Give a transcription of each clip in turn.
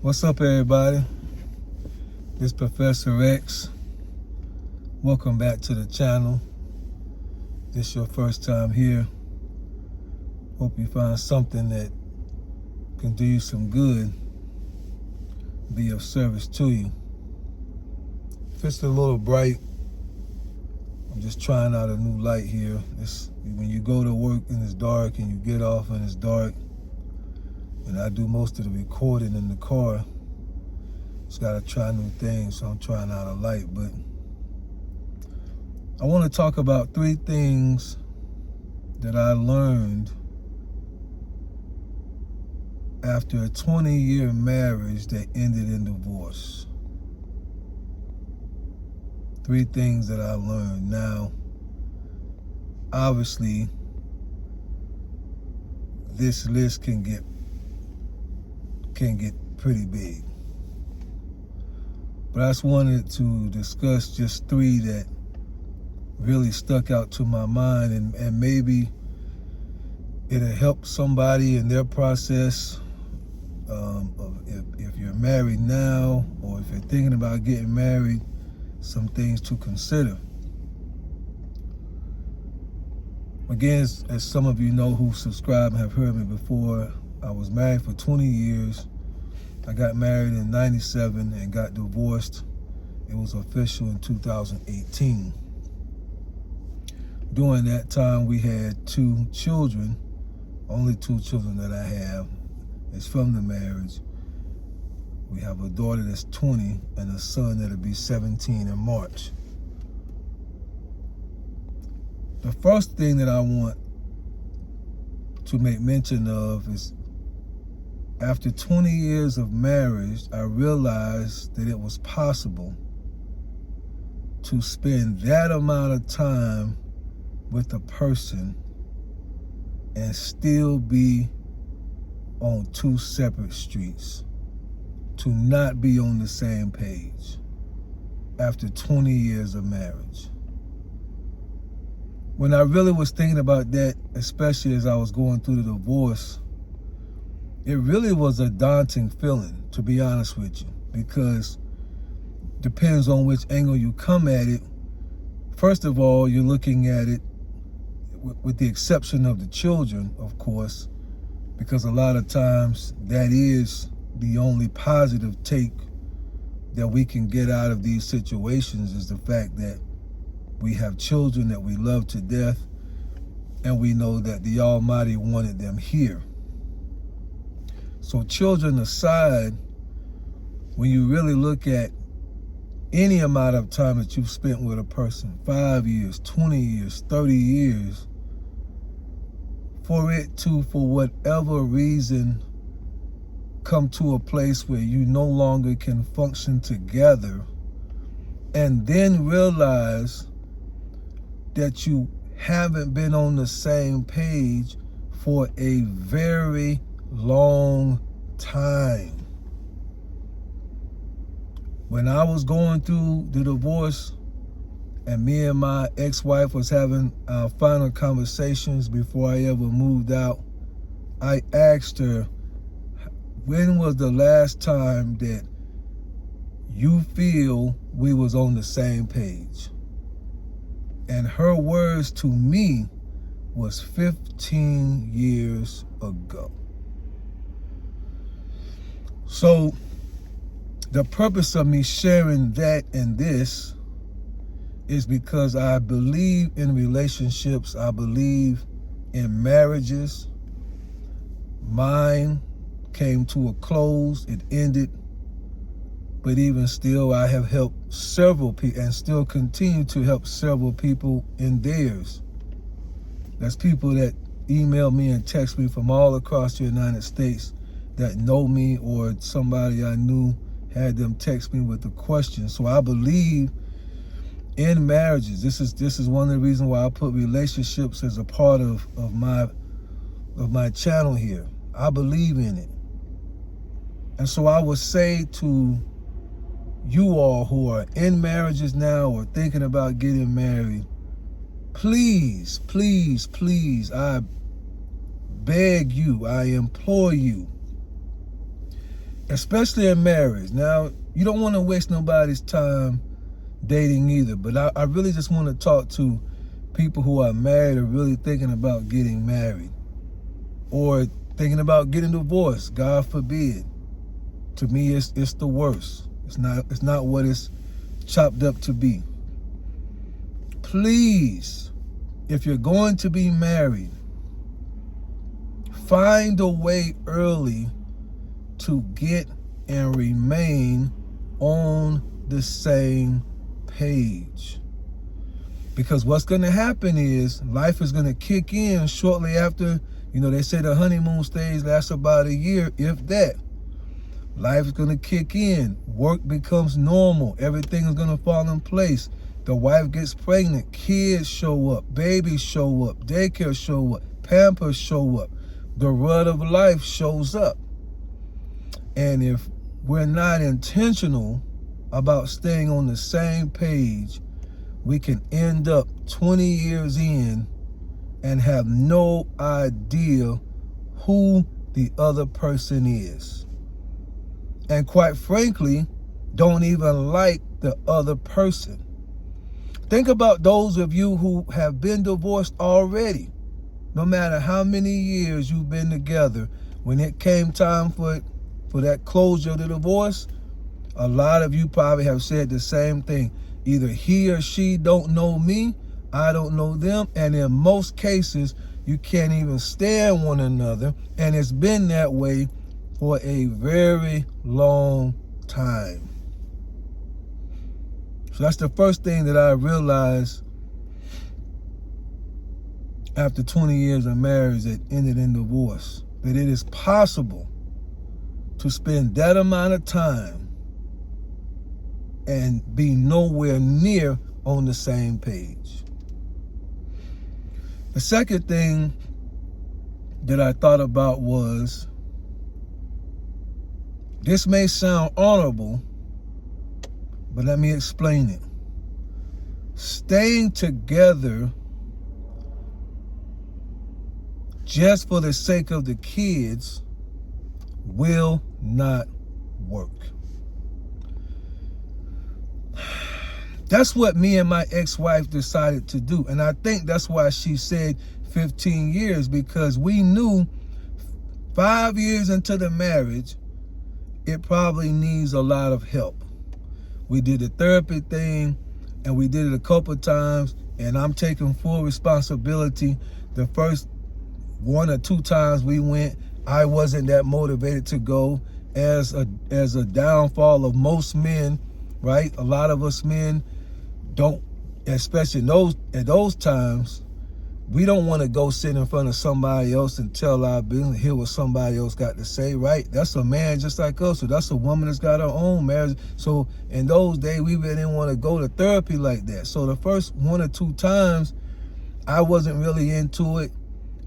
What's up, everybody? This Professor X. Welcome back to the channel. This is your first time here. Hope you find something that can do you some good, be of service to you. If it's a little bright, I'm just trying out a new light here. When you go to work and it's dark and you get off and it's dark, and I do most of the recording in the car, just gotta try new things, so I'm trying out a light. But I want to talk about 3 things that I learned after a 20-year marriage that ended in divorce. 3 things that I learned. Now, obviously, this list can get pretty big. But I just wanted to discuss just 3 that really stuck out to my mind, and maybe it'll help somebody in their process if you're married now, or if you're thinking about getting married, some things to consider. Again, as some of you know who subscribe and have heard me before, I was married for 20 years. I got married in 97 and got divorced. It was official in 2018. During that time, we had 2 children. Only 2 children that I have is from the marriage. We have a daughter that's 20 and a son that'll be 17 in March. The first thing that I want to make mention of is, after 20 years of marriage, I realized that it was possible to spend that amount of time with a person and still be on 2 separate streets, to not be on the same page after 20 years of marriage. When I really was thinking about that, especially as I was going through the divorce, it really was a daunting feeling, to be honest with you, because depends on which angle you come at it. First of all, you're looking at it with the exception of the children, of course, because a lot of times that is the only positive take that we can get out of these situations, is the fact that we have children that we love to death, and we know that the Almighty wanted them here. So children aside, when you really look at any amount of time that you've spent with a person, 5 years, 20 years, 30 years, for it to, for whatever reason, come to a place where you no longer can function together, and then realize that you haven't been on the same page for a very long time. When I was going through the divorce and me and my ex-wife was having our final conversations before I ever moved out, I asked her, when was the last time that you feel we was on the same page? And her words to me was 15 years ago. So the purpose of me sharing that and this is because I believe in relationships. I believe in marriages. Mine came to a close. It ended. But even still, I have helped several people and still continue to help several people in theirs. That's people that email me and text me from all across the United States that know me, or somebody I knew had them text me with a question. So I believe in marriages. This is one of the reasons why I put relationships as a part of my channel here. I believe in it. And so I would say to you all who are in marriages now or thinking about getting married, please, please, please, I beg you, I implore you, especially in marriage. Now, you don't want to waste nobody's time dating either, but I really just want to talk to people who are married or really thinking about getting married or thinking about getting divorced. God forbid. To me, it's the worst. It's not what it's chopped up to be. Please, if you're going to be married, find a way early to get and remain on the same page. Because what's going to happen is life is going to kick in shortly after. They say the honeymoon stage lasts about a year, if that. Life is going to kick in. Work becomes normal. Everything is going to fall in place. The wife gets pregnant. Kids show up. Babies show up. Daycare show up. Pampers show up. The rut of life shows up. And if we're not intentional about staying on the same page, we can end up 20 years in and have no idea who the other person is. And quite frankly, don't even like the other person. Think about those of you who have been divorced already. No matter how many years you've been together, when it came time for that closure of the divorce, a lot of you probably have said the same thing. Either he or she don't know me, I don't know them, and in most cases, you can't even stand one another, and it's been that way for a very long time. So that's the first thing that I realized after 20 years of marriage that ended in divorce, that it is possible to spend that amount of time and be nowhere near on the same page. The second thing that I thought about was, this may sound honorable, but let me explain it. Staying together just for the sake of the kids will not work. That's what me and my ex-wife decided to do. And I think that's why she said 15 years, because we knew 5 years into the marriage, it probably needs a lot of help. We did the therapy thing, and we did it a couple of times, and I'm taking full responsibility. The first 1 or 2 times we went, I wasn't that motivated to go, as a downfall of most men, right? A lot of us men don't, especially at those times, we don't want to go sit in front of somebody else and tell our business, hear what somebody else got to say, right? That's a man just like us. So that's a woman that's got her own marriage. So in those days, we really didn't want to go to therapy like that. So the first 1 or 2 times, I wasn't really into it.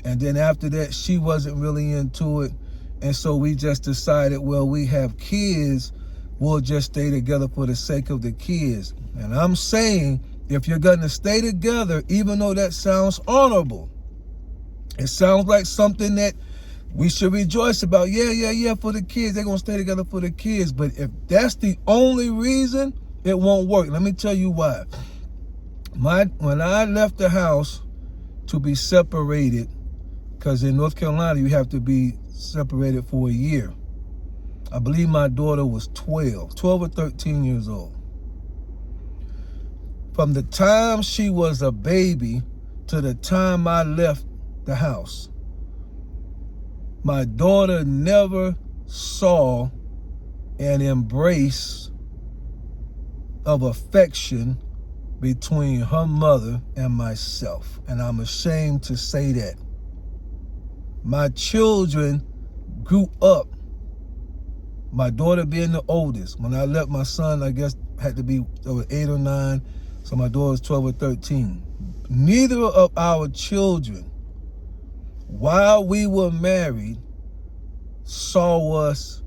And then after that, she wasn't really into it. And so we just decided, well, we have kids, we'll just stay together for the sake of the kids. And I'm saying, if you're going to stay together, even though that sounds honorable, it sounds like something that we should rejoice about. Yeah, for the kids. They're going to stay together for the kids. But if that's the only reason, it won't work. Let me tell you why. When I left the house to be separated, because in North Carolina, you have to be separated for a year. I believe my daughter was 12 or 13 years old. From the time she was a baby to the time I left the house, my daughter never saw an embrace of affection between her mother and myself. And I'm ashamed to say that. My children grew up, my daughter being the oldest. When I left, my son, I guess, had to be 8 or 9. So my daughter's 12 or 13. Neither of our children, while we were married, saw us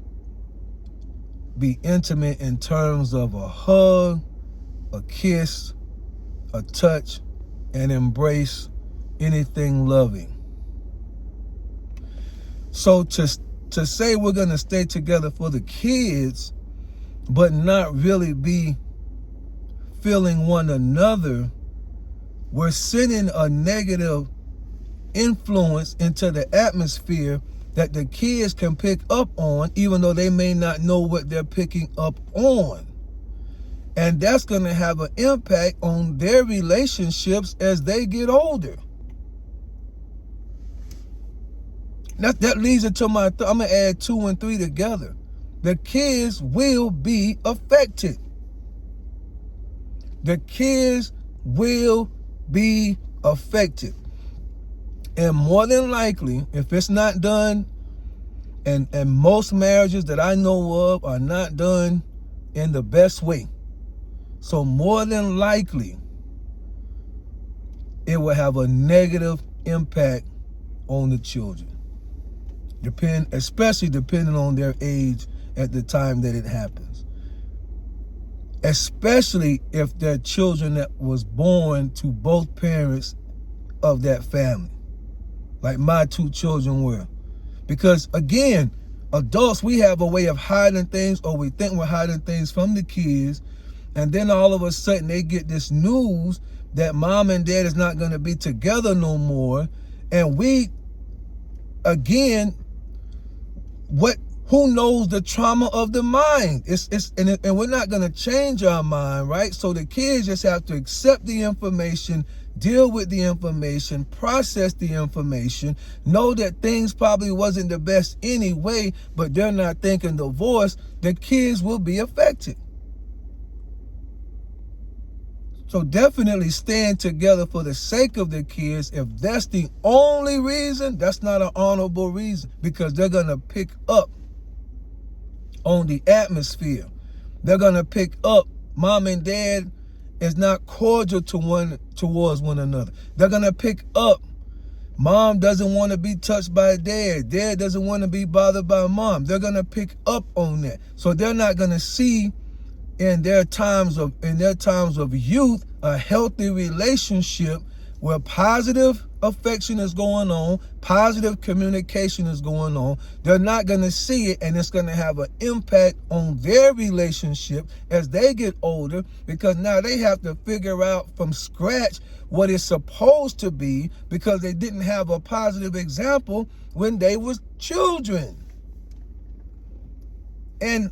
be intimate in terms of a hug, a kiss, a touch, and embrace, anything loving. So to to say we're going to stay together for the kids, but not really be feeling one another, we're sending a negative influence into the atmosphere that the kids can pick up on, even though they may not know what they're picking up on. And that's going to have an impact on their relationships as they get older. That leads into my, I'm going to add 2 and 3 together. The kids will be affected. The kids will be affected. And more than likely, if it's not done, and most marriages that I know of are not done in the best way. So more than likely, it will have a negative impact on the children. Especially depending on their age at the time that it happens. Especially if they're children that was born to both parents of that family. Like my 2 children were. Because again, adults, we have a way of hiding things, or we think we're hiding things from the kids. And then all of a sudden they get this news that mom and dad is not going to be together no more. And we, again, who knows the trauma of the mind? And we're not going to change our mind, right? So the kids just have to accept the information, deal with the information, process the information, know that things probably wasn't the best anyway, but they're not thinking divorce. The kids will be affected. So definitely stand together for the sake of the kids. If that's the only reason, that's not an honorable reason, because they're going to pick up on the atmosphere. They're going to pick up mom and dad is not cordial towards one another. They're going to pick up mom doesn't want to be touched by dad. Dad doesn't want to be bothered by mom. They're going to pick up on that. So they're not going to see in their times of youth a healthy relationship where positive affection is going on, positive communication is going on. They're not going to see it, and it's going to have an impact on their relationship as they get older, because now they have to figure out from scratch what it's supposed to be, because they didn't have a positive example when they was children. And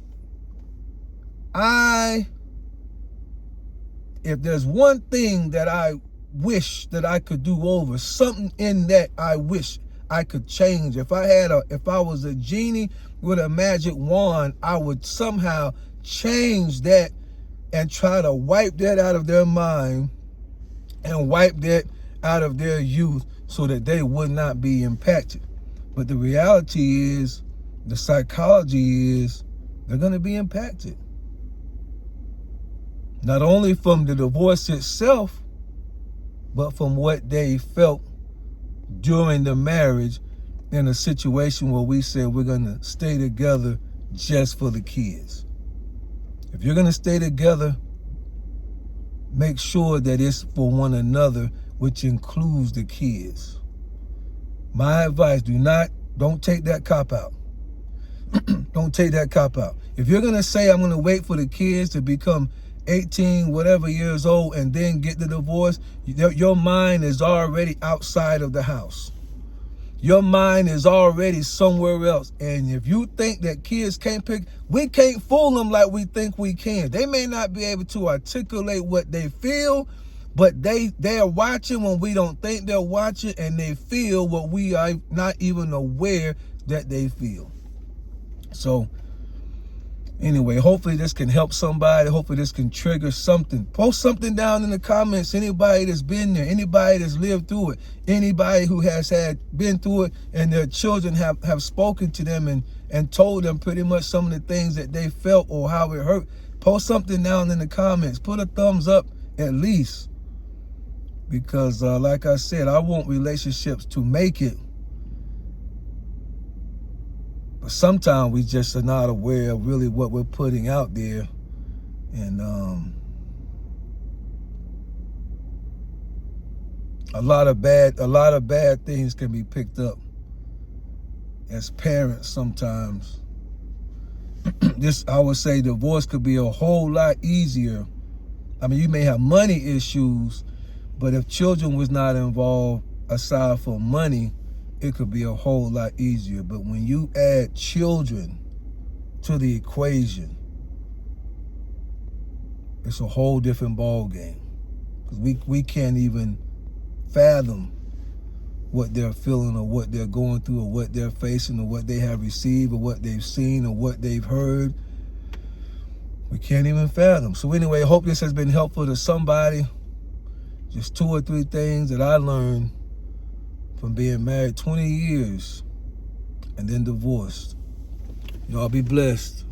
if there's one thing that I wish that I could do over, something in that I wish I could change. If I was a genie with a magic wand, I would somehow change that and try to wipe that out of their mind and wipe that out of their youth so that they would not be impacted. But the reality is, the psychology is, they're going to be impacted. Not only from the divorce itself, but from what they felt during the marriage in a situation where we said we're going to stay together just for the kids. If you're going to stay together, make sure that it's for one another, which includes the kids. My advice, don't take that cop out. Don't take that cop out. If you're going to say, I'm going to wait for the kids to become 18, whatever years old, and then get the divorce, your mind is already outside of the house. Your mind is already somewhere else. And if you think that kids we can't fool them like we think we can. They may not be able to articulate what they feel, but they're watching when we don't think they're watching, and they feel what we are not even aware that they feel. So anyway, hopefully this can help somebody. Hopefully this can trigger something. Post something down in the comments. Anybody that's been there, anybody that's lived through it, anybody who has been through it and their children have spoken to them and told them pretty much some of the things that they felt or how it hurt. Post something down in the comments. Put a thumbs up at least. Because like I said, I want relationships to make it. But sometimes we just are not aware of really what we're putting out there. And a lot of bad things can be picked up as parents sometimes. I would say divorce could be a whole lot easier. I mean, you may have money issues, but if children was not involved, aside from money, it could be a whole lot easier. But when you add children to the equation, it's a whole different ball game. Because we can't even fathom what they're feeling or what they're going through or what they're facing or what they have received or what they've seen or what they've heard. We can't even fathom. So anyway, I hope this has been helpful to somebody. Just 2 or 3 things that I learned from being married 20 years and then divorced. Y'all be blessed.